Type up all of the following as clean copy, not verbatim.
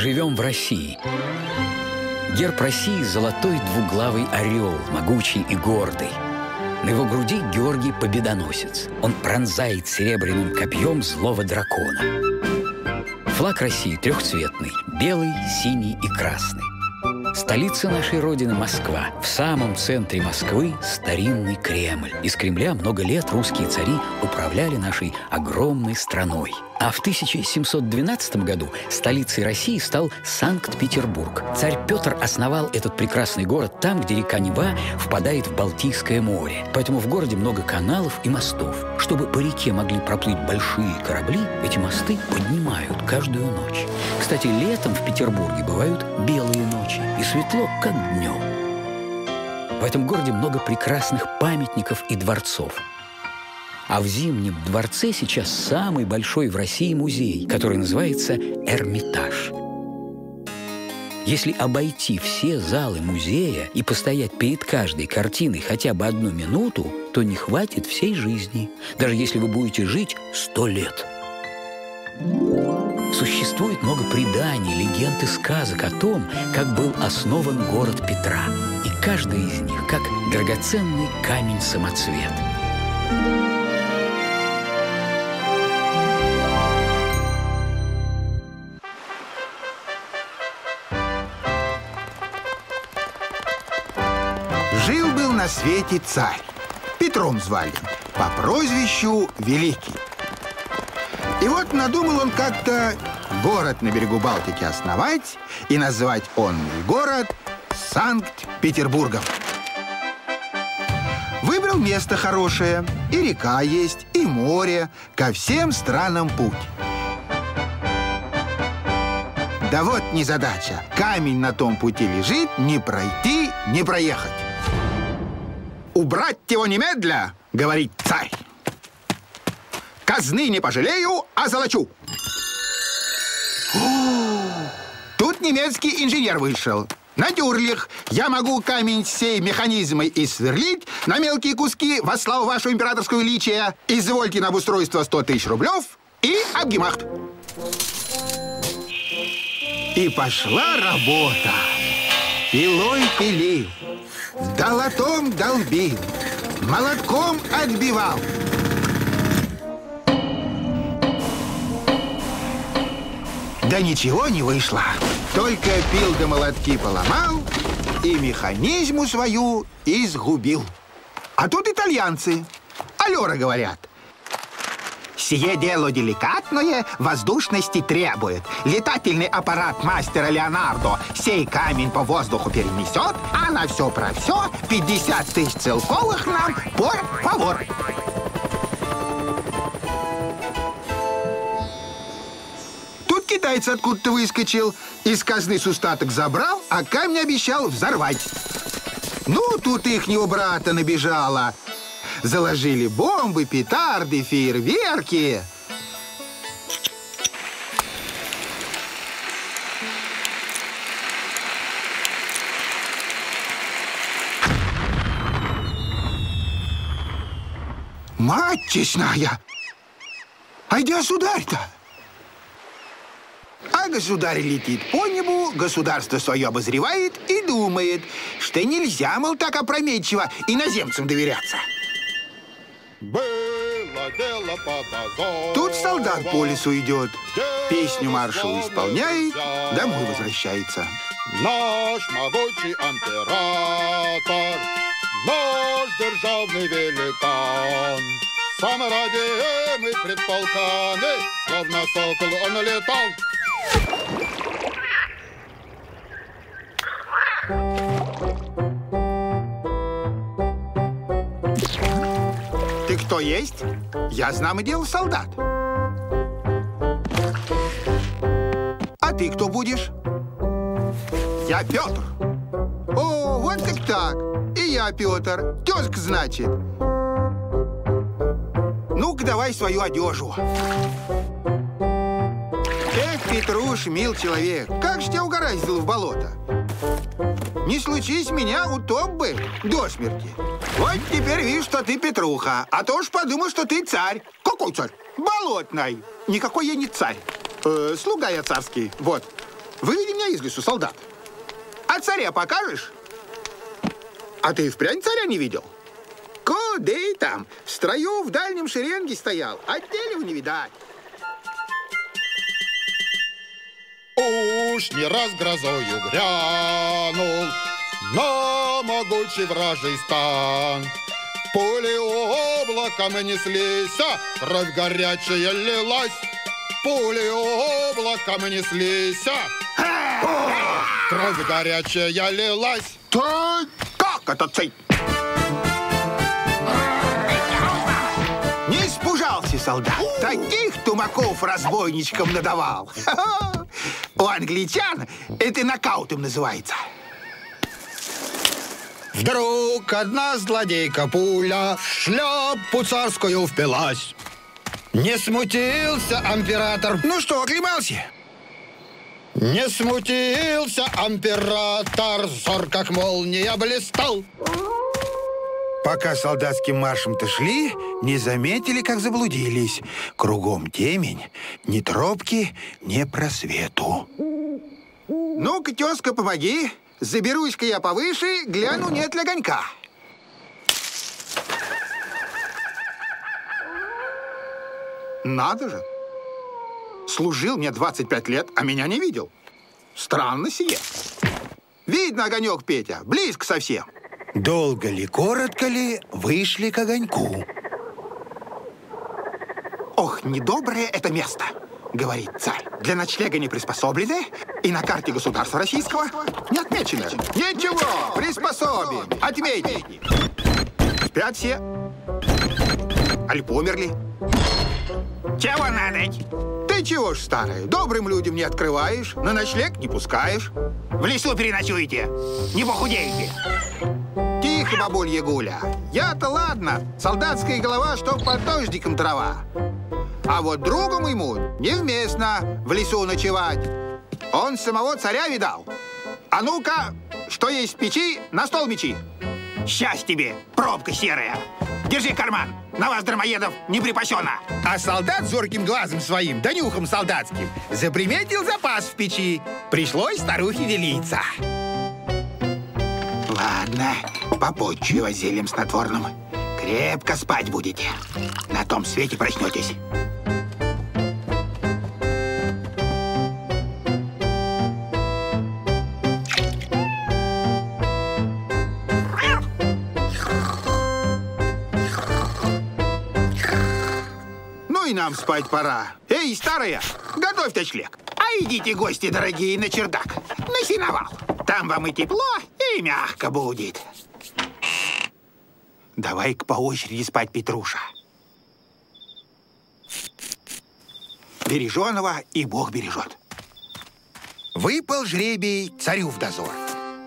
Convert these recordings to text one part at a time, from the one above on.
живем в России. Герб России – золотой двуглавый орел, могучий и гордый. На его груди Георгий Победоносец. Он пронзает серебряным копьем злого дракона. Флаг России трехцветный – белый, синий и красный. Столица нашей Родины – Москва. В самом центре Москвы – старинный Кремль. Из Кремля много лет русские цари управляли нашей огромной страной. А в 1712 году столицей России стал Санкт-Петербург. Царь Петр основал этот прекрасный город там, где река Нева впадает в Балтийское море. Поэтому в городе много каналов и мостов. Чтобы по реке могли проплыть большие корабли, эти мосты поднимают каждую ночь. Кстати, летом в Петербурге бывают белые ночи, и светло, как днем. В этом городе много прекрасных памятников и дворцов. А в Зимнем дворце сейчас самый большой в России музей, который называется Эрмитаж. Если обойти все залы музея и постоять перед каждой картиной хотя бы 1 минуту, то не хватит всей жизни, даже если вы будете жить 100 лет. Существует много преданий, легенд и сказок о том, как был основан город Петра. И каждый из них как драгоценный камень-самоцвет. Жил-был на свете царь. Петром звали, по прозвищу Великий. И вот надумал он как-то город на берегу Балтики основать и назвать он город Санкт-Петербургом. Выбрал место хорошее, и река есть, и море, ко всем странам путь. Да вот незадача, камень на том пути лежит, не пройти, не проехать. «Убрать его немедля, — говорит царь. Казны не пожалею, а золочу». Тут немецкий инженер вышел. «Натюрлих, я могу камень сей механизмой и сверлить на мелкие куски во славу вашего императорского величия. Извольте на обустройство 100 000 рублев и абгемахт». И пошла работа. Пилой пилил, долотом долбил, молотком отбивал. Да ничего не вышло. Только пил да молотки поломал и механизму свою изгубил. А тут итальянцы. Аллера говорят. «Сие дело деликатное, воздушности требует. Летательный аппарат мастера Леонардо сей камень по воздуху перенесет, а на все про все 50 000 целковых нам пор-фавор». Тут китаец откуда-то выскочил, из казны с устаток забрал, а камень обещал взорвать. Ну, тут ихнего брата набежало. Заложили бомбы, петарды, фейерверки. Мать честная! А где государь-то? А государь летит по небу, государство свое обозревает и думает, что нельзя, мол, так опрометчиво иноземцам доверяться. Было дело по дозору. Тут солдат по лесу идет, песню маршалу исполняет, домой возвращается. Наш могучий император, наш державный великан, сам родимый пред полками, словно сокол он летал. Ты кто есть? Я знамо дело солдат. А ты кто будешь? Я Петр. О, вот так. И я Петр. Тезка, значит. Ну-ка, давай свою одежу. Эх, Петруш, мил человек, как же тебя угораздило в болото? Не случись меня, утоп бы до смерти. Вот теперь вижу, что ты Петруха, а то уж подумал, что ты царь. Какой царь? Болотный. Никакой я не царь. Слуга я царский. Вот. Выведи меня из лесу, солдат. А царя покажешь? А ты и впрямь царя не видел? Куда и там? В строю в дальнем шеренге стоял. Отделив не видать. Уж не раз грозою грянул на могучий вражий стан. Пули облаком неслись, кровь горячая лилась. Пули облаком неслись, кровь горячая лилась. Да как это цей? Не испужался солдат. Таких тумаков разбойничкам надавал. У англичан это нокаутом называется. Вдруг одна злодейка пуля в шляпу царскую впилась. Не смутился император. Ну что, оклемался? Не смутился император, взор как молния блистал. Пока солдатским маршем-то шли, не заметили, как заблудились. Кругом темень, ни тропки, ни просвету. Ну-ка, тезка, помоги. Заберусь-ка я повыше, гляну, нет ли огонька. Надо же. Служил мне 25 лет, а меня не видел. Странно сие. Видно огонек, Петя, близко совсем. Долго ли, коротко ли, вышли к огоньку. Ох, недоброе это место, говорит царь. Для ночлега не приспособлены, и на карте государства российского не отмечено. Ничего, приспособим, отметим. Спят все. Аль померли. Чего надо? Ты чего ж, старая, добрым людям не открываешь, на ночлег не пускаешь. В лесу переночуете, не похудеете. Тихо, бабулья Гуля. Я-то ладно, солдатская голова, чтоб под дождиком трава. А вот другу моему невместно в лесу ночевать. Он самого царя видал. А ну-ка, что есть в печи, на стол мечи. Счастье тебе, пробка серая. Держи карман, на вас, дармоедов, не припасено. А солдат зорким глазом своим, да нюхом солдатским, заприметил запас в печи. Пришлось старухе делиться. Ладно, попозже его зельем снотворным. Крепко спать будете. На том свете проснетесь. Ну и нам спать пора. Эй, старая, готовь ночлег. А идите, гости дорогие, на чердак, на сеновал. Там вам и тепло, и мягко будет. Давай-ка по очереди спать, Петруша. Береженого и Бог бережет. Выпал жребий царю в дозор.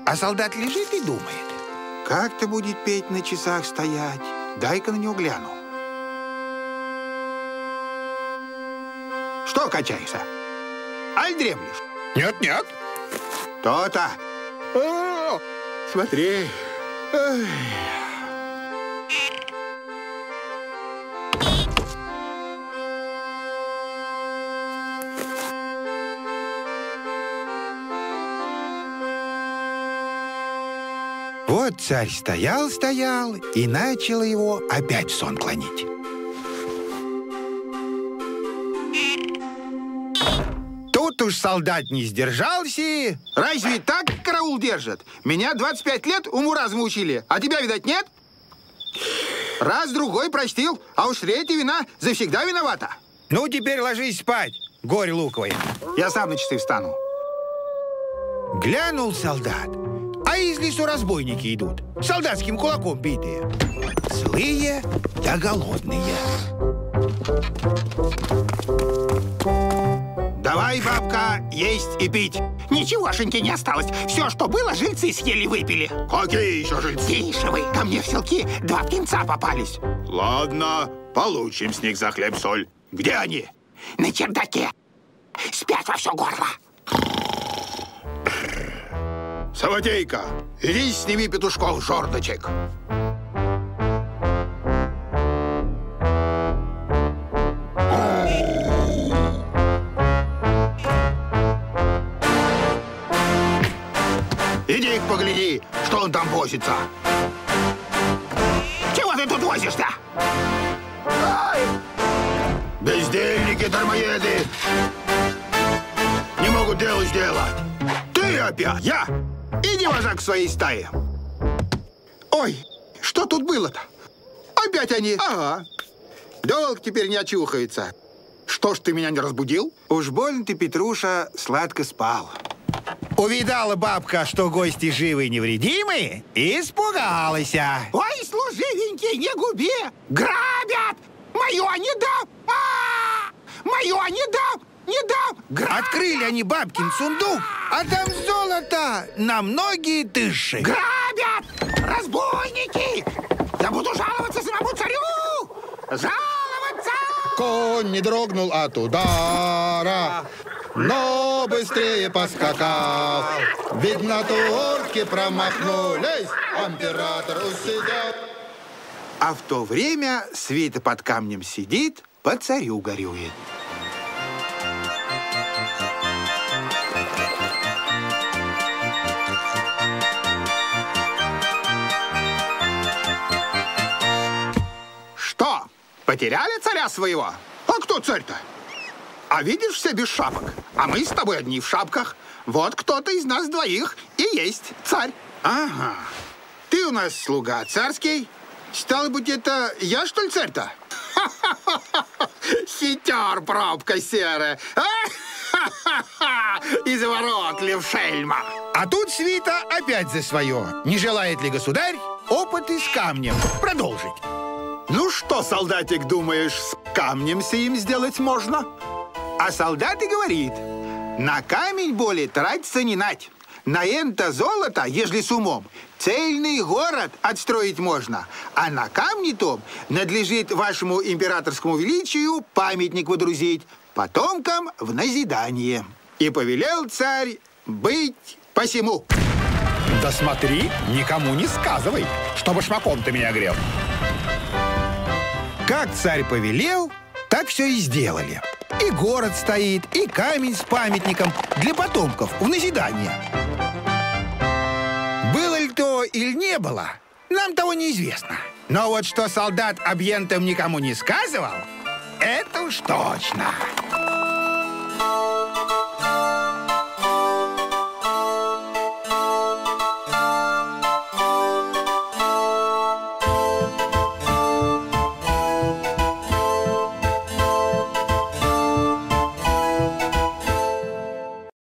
А солдат лежит и думает. Как-то будет петь на часах стоять. Дай-ка на него гляну. Что качаешься? Аль дремлешь? Нет-нет. То-то. О, смотри. Ой. Вот царь стоял, и начал его опять в сон клонить. Тут уж солдат не сдержался. Разве так караул держат? Меня 25 лет уму-разуму учили, а тебя, видать, нет? Раз-другой простил, а уж третья вина завсегда виновата. Ну, теперь ложись спать, горе луковое. Я сам на часы встану. Глянул солдат, а из лесу разбойники идут, солдатским кулаком битые. Злые да голодные. Давай, бабка, есть и пить. Ничегошеньки не осталось. Все, что было, жильцы съели, выпили. Какие еще жильцы? Тише вы, ко мне в селки 2 птенца попались. Ладно, получим с них за хлеб-соль. Где они? На чердаке. Спят во все горло. Саватейка, иди сними петушков, жердочек. погляди, что он там возится. Чего ты тут возишься? Ай! Бездельники, дармоеды! Не могут дело сделать. Ты опять, я! Иди, вожак, к своей стае. Ой, что тут было-то? Опять они. Ага. Долг теперь не очухается. Что ж ты меня не разбудил? Уж больно ты, Петруша, сладко спал. Увидала бабка, что гости живы и невредимы, и испугалась. Ой, служивенький, не губи! Грабят! Мое не дам! Мое не дам! Не дам! Открыли они бабкин сундук, а там золото на многие тысячи. Грабят! Разбойники! Я буду жаловаться самому царю! Жаловаться! Конь не дрогнул от удара, но быстрее поскакал. Видно, турки промахнулись, император усидел. А в то время свита под камнем сидит, по царю горюет. Что, потеряли царя своего? А кто царь-то? А видишь, все без шапок. А мы с тобой одни в шапках. Вот кто-то из нас двоих и есть царь. Ага. Ты у нас слуга царский. Стало быть, это я, что ли, царь-то? Хитер, пробка серая. Изворотлив шельма. А тут свита опять за свое. Не желает ли государь опыты с камнем продолжить? Ну что, солдатик, думаешь, с камнем сим сделать можно? А солдат и говорит: на камень более тратиться не нать. На это золото, ежели с умом, цельный город отстроить можно. А на камне том надлежит вашему императорскому величию памятник водрузить, потомкам в назидание. И повелел царь быть посему. Да смотри, никому не сказывай, чтобы шмаком ты меня грел. Как царь повелел, так все и сделали. И город стоит, и камень с памятником для потомков в назидание. Было ли то или не было, нам того неизвестно. Но вот что солдат объентам никому не сказывал, это уж точно.